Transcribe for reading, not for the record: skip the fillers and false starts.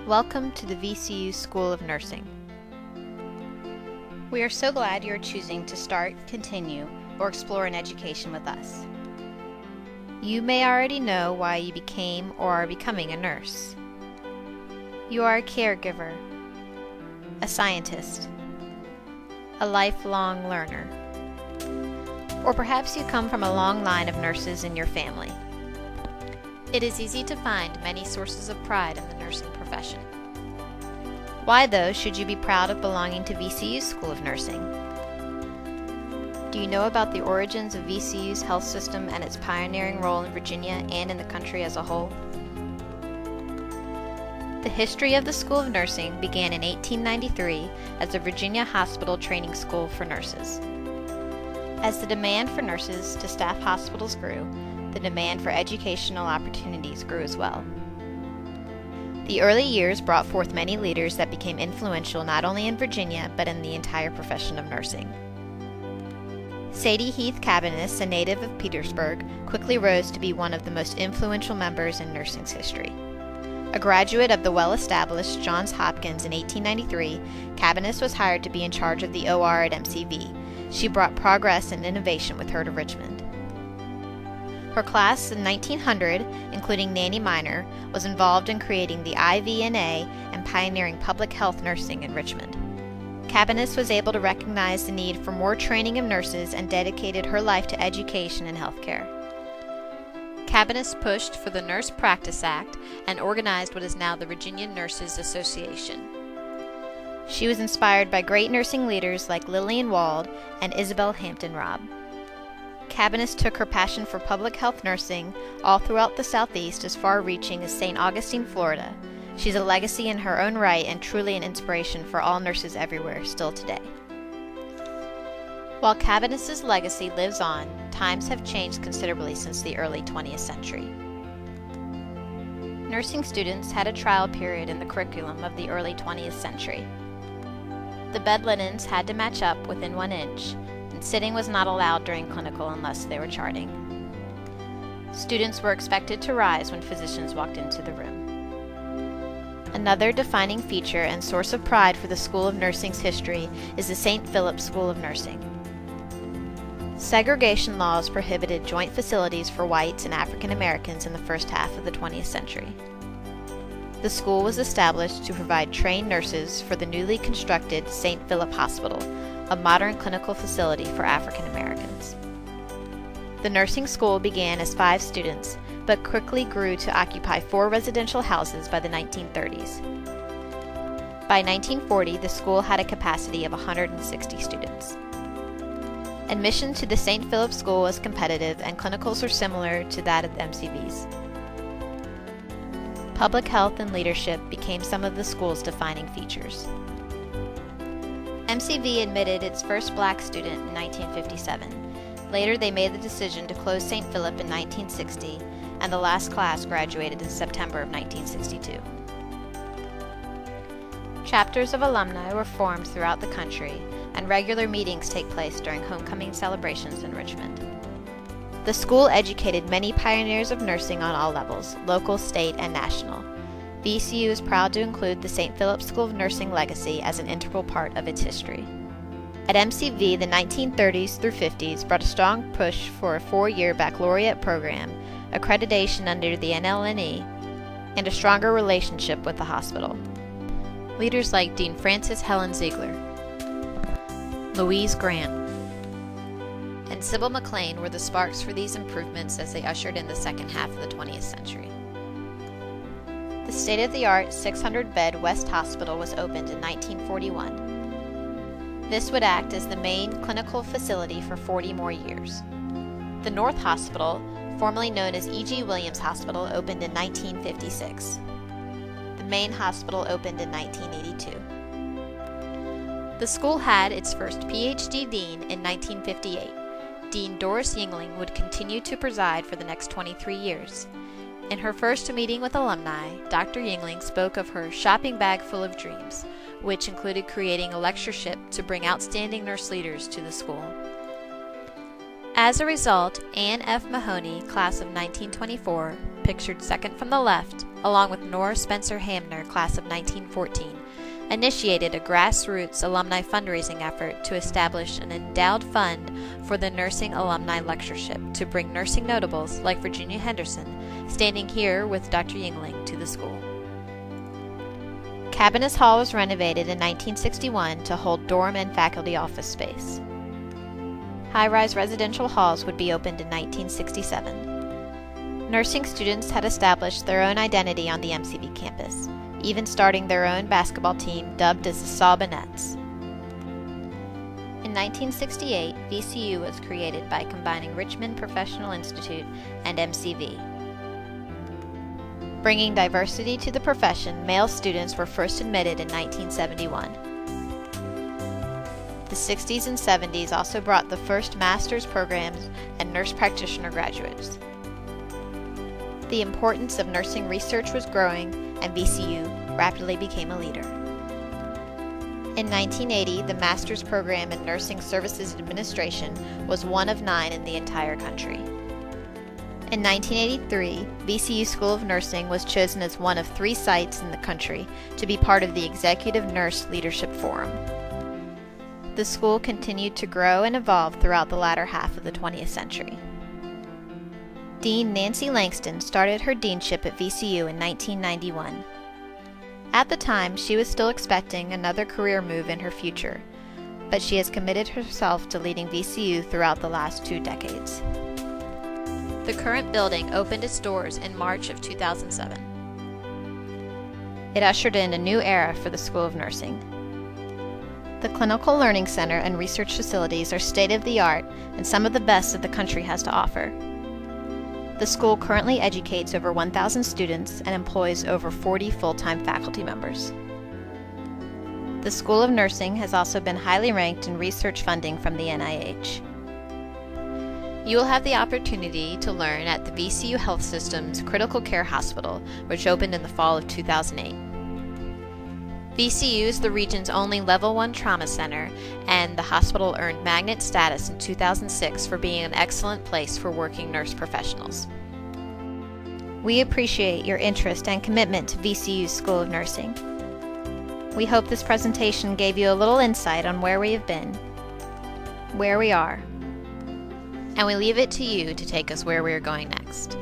Welcome to the VCU School of Nursing. We are so glad you are choosing to start, continue, or explore an education with us. You may already know why you became or are becoming a nurse. You are a caregiver, a scientist, a lifelong learner, or perhaps you come from a long line of nurses in your family. It is easy to find many sources of pride in the nursing profession. Why, though, should you be proud of belonging to VCU School of Nursing? Do you know about the origins of VCU's health system and its pioneering role in Virginia and in the country as a whole? The history of the School of Nursing began in 1893 as the Virginia Hospital Training School for Nurses. As the demand for nurses to staff hospitals grew, the demand for educational opportunities grew as well. The early years brought forth many leaders that became influential not only in Virginia but in the entire profession of nursing. Sadie Heath Cabaniss, a native of Petersburg, quickly rose to be one of the most influential members in nursing's history. A graduate of the well-established Johns Hopkins in 1893, Cabaniss was hired to be in charge of the OR at MCV. She brought progress and innovation with her to Richmond. Her class in 1900, including Nanny Miner, was involved in creating the IVNA and pioneering public health nursing in Richmond. Cabaniss was able to recognize the need for more training of nurses and dedicated her life to education and healthcare. Cabaniss pushed for the Nurse Practice Act and organized what is now the Virginia Nurses Association. She was inspired by great nursing leaders like Lillian Wald and Isabel Hampton Robb. Cabaniss took her passion for public health nursing all throughout the Southeast as far-reaching as St. Augustine, Florida. She's a legacy in her own right and truly an inspiration for all nurses everywhere still today. While Cabaniss's legacy lives on, times have changed considerably since the early 20th century. Nursing students had a trial period in the curriculum of the early 20th century. The bed linens had to match up within 1 inch, and sitting was not allowed during clinical unless they were charting. Students were expected to rise when physicians walked into the room. Another defining feature and source of pride for the School of Nursing's history is the St. Philip School of Nursing. Segregation laws prohibited joint facilities for whites and African Americans in the first half of the 20th century. The school was established to provide trained nurses for the newly constructed St. Philip Hospital, a modern clinical facility for African Americans. The nursing school began as 5 students, but quickly grew to occupy 4 residential houses by the 1930s. By 1940, the school had a capacity of 160 students. Admission to the St. Philip School was competitive, and clinicals were similar to that of the MCV's. Public health and leadership became some of the school's defining features. MCV admitted its first black student in 1957. Later, they made the decision to close St. Philip in 1960, and the last class graduated in September of 1962. Chapters of alumni were formed throughout the country, and regular meetings take place during homecoming celebrations in Richmond. The school educated many pioneers of nursing on all levels, local, state, and national. VCU is proud to include the St. Philip School of Nursing legacy as an integral part of its history. At MCV, the 1930s through 50s brought a strong push for a 4-year baccalaureate program, accreditation under the NLNE, and a stronger relationship with the hospital. Leaders like Dean Frances Helen Ziegler, Louise Grant, and Sybil McLean were the sparks for these improvements as they ushered in the second half of the 20th century. The state-of-the-art 600-bed West Hospital was opened in 1941. This would act as the main clinical facility for 40 more years. The North Hospital, formerly known as E.G. Williams Hospital, opened in 1956. The main hospital opened in 1982. The school had its first PhD dean in 1958. Dean Doris Yingling would continue to preside for the next 23 years. In her first meeting with alumni, Dr. Yingling spoke of her shopping bag full of dreams, which included creating a lectureship to bring outstanding nurse leaders to the school. As a result, Anne F. Mahoney, class of 1924, pictured second from the left, along with Nora Spencer Hamner, class of 1914, initiated a grassroots alumni fundraising effort to establish an endowed fund for the nursing alumni lectureship to bring nursing notables like Virginia Henderson, standing here with Dr. Yingling, to the school. Cabaniss Hall was renovated in 1961 to hold dorm and faculty office space. High-rise residential halls would be opened in 1967. Nursing students had established their own identity on the MCV campus, even starting their own basketball team dubbed as the Saubonettes. In 1968, VCU was created by combining Richmond Professional Institute and MCV. Bringing diversity to the profession, male students were first admitted in 1971. The 60s and 70s also brought the first master's programs and nurse practitioner graduates. The importance of nursing research was growing, and VCU rapidly became a leader. In 1980, the master's program in Nursing Services Administration was one of 9 in the entire country. In 1983, VCU School of Nursing was chosen as one of 3 sites in the country to be part of the Executive Nurse Leadership Forum. The school continued to grow and evolve throughout the latter half of the 20th century. Dean Nancy Langston started her deanship at VCU in 1991. At the time, she was still expecting another career move in her future, but she has committed herself to leading VCU throughout the last 2 decades. The current building opened its doors in March of 2007. It ushered in a new era for the School of Nursing. The Clinical Learning Center and research facilities are state-of-the-art and some of the best that the country has to offer. The school currently educates over 1,000 students and employs over 40 full-time faculty members. The School of Nursing has also been highly ranked in research funding from the NIH. You will have the opportunity to learn at the VCU Health System's Critical Care Hospital, which opened in the fall of 2008. VCU is the region's only Level 1 trauma center, and the hospital earned magnet status in 2006 for being an excellent place for working nurse professionals. We appreciate your interest and commitment to VCU School of Nursing. We hope this presentation gave you a little insight on where we have been, where we are, and we leave it to you to take us where we are going next.